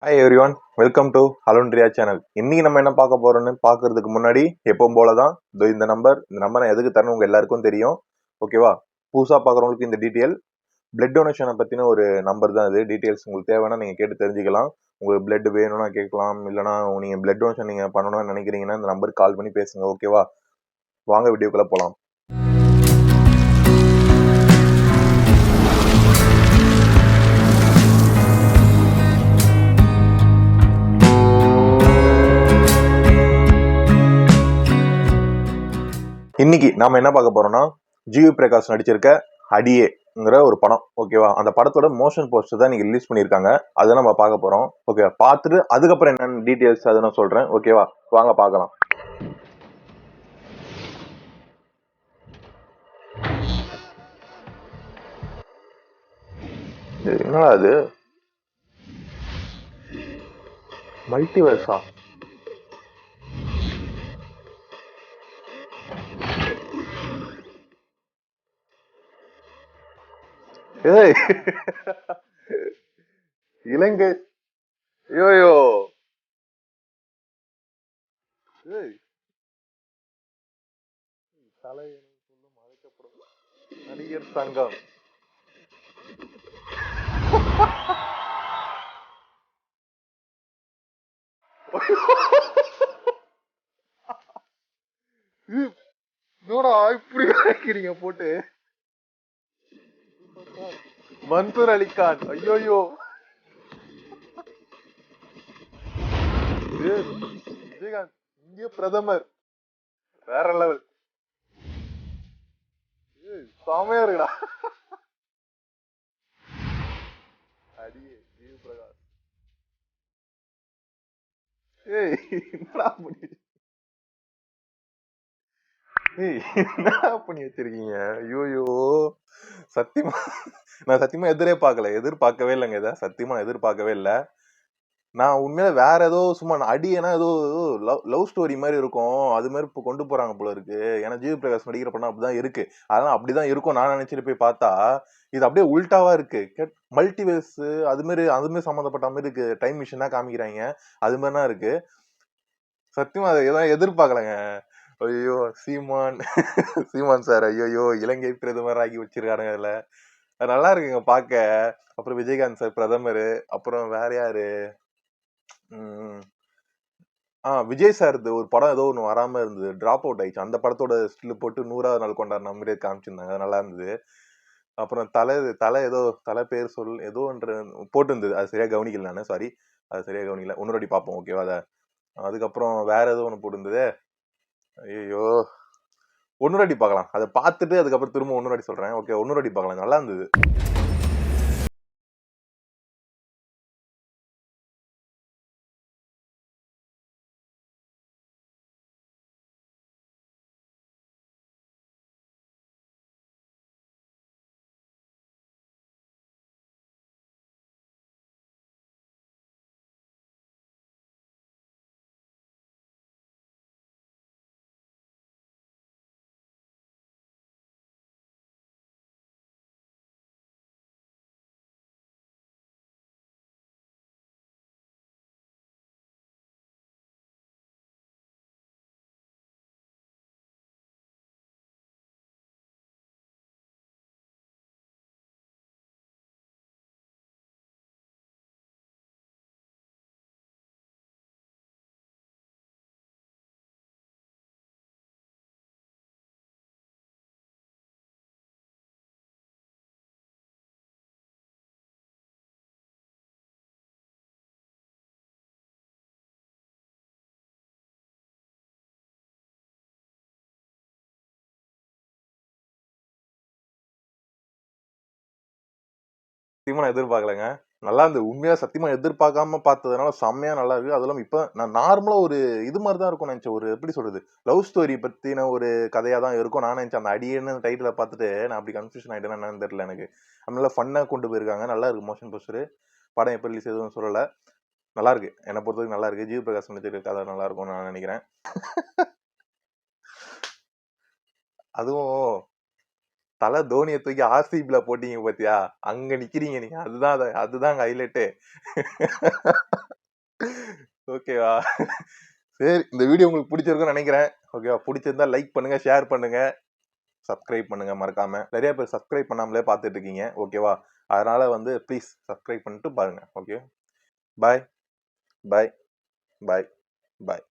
Hi everyone, welcome to ஹலோன்ரியா channel. இன்னைக்கு நம்ம என்ன பார்க்க போறோம்னு பார்க்கறதுக்கு முன்னாடி எப்பவும் போல தான் இந்த நம்பர் நான் எதுக்கு தரணும் உங்க எல்லாருக்கும் தெரியும். ஓகேவா? புதுசாக பார்க்குறவங்களுக்கு இந்த டீட்டெயில் பிளட் டொனேஷனை பற்றின ஒரு நம்பர் தான் இது. டீட்டெயில்ஸ் உங்களுக்கு தேவைன்னா நீங்கள் கேட்டு தெரிஞ்சுக்கலாம். உங்களுக்கு பிளட் வேணும்னா கேட்கலாம், இல்லைனா நீங்கள் பிளட் டொனேஷன் நீங்கள் பண்ணணும்னு நினைக்கிறீங்கன்னா இந்த நம்பருக்கு கால் பண்ணி பேசுங்க. ஓகேவா? வாங்க வீடியோக்குள்ளே போகலாம். இன்னைக்கு நாம என்ன பார்க்க போறோம்னா, ஜிவி பிரகாஷ் நடிச்சிருக்க அடியேங்கிற ஒரு படம். ஓகேவா? அந்த படத்தோட மோஷன் போஸ்டர் தான் நீங்க ரிலீஸ் பண்ணியிருக்காங்க. அதை நம்ம பார்க்க போறோம். ஓகே, பார்த்துட்டு அதுக்கப்புறம் என்னென்ன டீடைல்ஸ் அதை நான் சொல்றேன். ஓகேவா? வாங்க பார்க்கலாம். என்னடா அது? மல்டிவர்ஸா? ஏய், இலங்கை. யோயோ. ஏய், தலை என சொல்லும் அழைக்கப்படும் நடிகர் சங்கம். என்னடா இப்படி வைக்கிறீங்க போட்டு? மன்சூர் அலிகான். ஐயோயோ. விஜயகாந்த் இந்திய பிரதமர். வேற லெவல். செமையா இருக்குடா. அடியே ஜிவி பிரகாஷ். ஏய், என்னடா பண்ணி என்னடா பண்ணி வச்சிருக்கீங்க? ஐயோயோ. சத்தியமா நான் சத்தியமா எதிர்பார்க்கவே இல்லைங்க. இதை சத்தியமா நான் எதிர்பார்க்கவே இல்லை. நான் உண்மையில வேற ஏதோ சும்மா அடியேனா ஏதோ லவ் ஸ்டோரி மாதிரி இருக்கும், அது மாதிரி இப்போ கொண்டு போறாங்க போல இருக்கு. ஏன்னா ஜிவி பிரகாஷ் நடிக்கிற படம் அப்படிதான் இருக்கு. அதெல்லாம் அப்படிதான் இருக்கும் நான் நினைச்சிட்டு போய் பார்த்தா இது அப்படியே உல்டாவா இருக்கு. மல்டிவேர்ஸ் அது மாதிரி சம்மந்தப்பட்ட மாதிரி இருக்கு. டைம் மிஷினா காமிக்கிறாங்க, அது மாதிரிதான் இருக்கு. சத்தியமா அதை ஏதாவது எதிர்பார்க்கலங்க. ஐயோ சீமான். சீமான் சார் ஐயோ இலங்கை பிரதமர் ஆகி வச்சிருக்காருங்க அதுல. அது நல்லா இருக்குங்க பார்க்க. அப்புறம் விஜயகாந்த் சார் பிரதமர். அப்புறம் வேற யாரு? விஜய் சார் ஒரு படம் ஏதோ ஒன்று வராம இருந்தது, டிராப் அவுட் ஆயிடுச்சு. அந்த படத்தோட ஸ்டில் போட்டு 100வது நாள் கொண்டாடின மாதிரியே காமிச்சிருந்தாங்க. அது நல்லா இருந்தது. அப்புறம் தலை தலை ஏதோ தலை பேர் ஏதோ ஒன்று போட்டு இருந்தது. அது சரியா கவனிக்கல நானு, சாரி. அது சரியா கவனிக்கல. இன்னொரு பார்ப்போம். ஓகேவா? அதுக்கப்புறம் வேற ஏதோ ஒன்று போட்டுருந்தது. ஐயோ, ஒன்னொரு பார்க்கலாம். அதை பார்த்துட்டு அதுக்கப்புறம் திரும்ப ஒன்னொரு சொல்றேன். ஓகே, ஒன்னொரு பார்க்கலாம். நல்லா இருந்தது. சத்தியமா நான் எதிர்பார்க்கலங்க. நல்லா இருந்தது. உண்மையா சத்தியமா எதிர்பார்க்காம பார்த்ததுனால செம்மையா நல்லா இருக்கு. அதெல்லாம் இப்ப நான் நார்மலா ஒரு இது மாதிரி தான் இருக்கும் நினைச்சேன். ஒரு எப்படி சொல்றது, லவ் ஸ்டோரி பத்தின ஒரு கதையா தான் இருக்கும் நான் நினைச்சேன். அந்த அடியேன்னு டைட்டில பார்த்துட்டு நான் அப்படி கன்ஃபியூஷன் ஆயிட்டேன்னா என்னன்னு தெரியல எனக்கு. அதனால ஃபன்னா கொண்டு போயிருக்காங்க. நல்லா இருக்கு மோஷன் போஸ்டர். படம் எப்ப ரிலீஸ் எதுவும் சொல்லல. நல்லா இருக்கு. என்னை பொறுத்தவரைக்கும் நல்லா இருக்கு. ஜிவி பிரகாஷ் நடிச்சிருக்க கதை நல்லா இருக்கும்னு நான் நினைக்கிறேன். அதுவும் தல தோனியை தூக்கி ஆர்சிபில போட்டீங்க பாத்தியா, அங்க நிக்கிறீங்க நீங்க. அதுதான் ஹைலைட்டே. ஓகேவா? சரி, இந்த வீடியோ உங்களுக்கு பிடிச்சிருக்கும்னு நினைக்கிறேன். ஓகேவா? பிடிச்சிருந்தா லைக் பண்ணுங்க, ஷேர் பண்ணுங்க, சப்ஸ்கிரைப் பண்ணுங்க மறக்காம. நிறைய பேர் சப்ஸ்கிரைப் பண்ணாமலே பார்த்துட்டு இருக்கீங்க. ஓகேவா? அதனால ப்ளீஸ் சப்ஸ்கிரைப் பண்ணிட்டு பாருங்க. ஓகே, பாய் பாய் பாய் பாய்.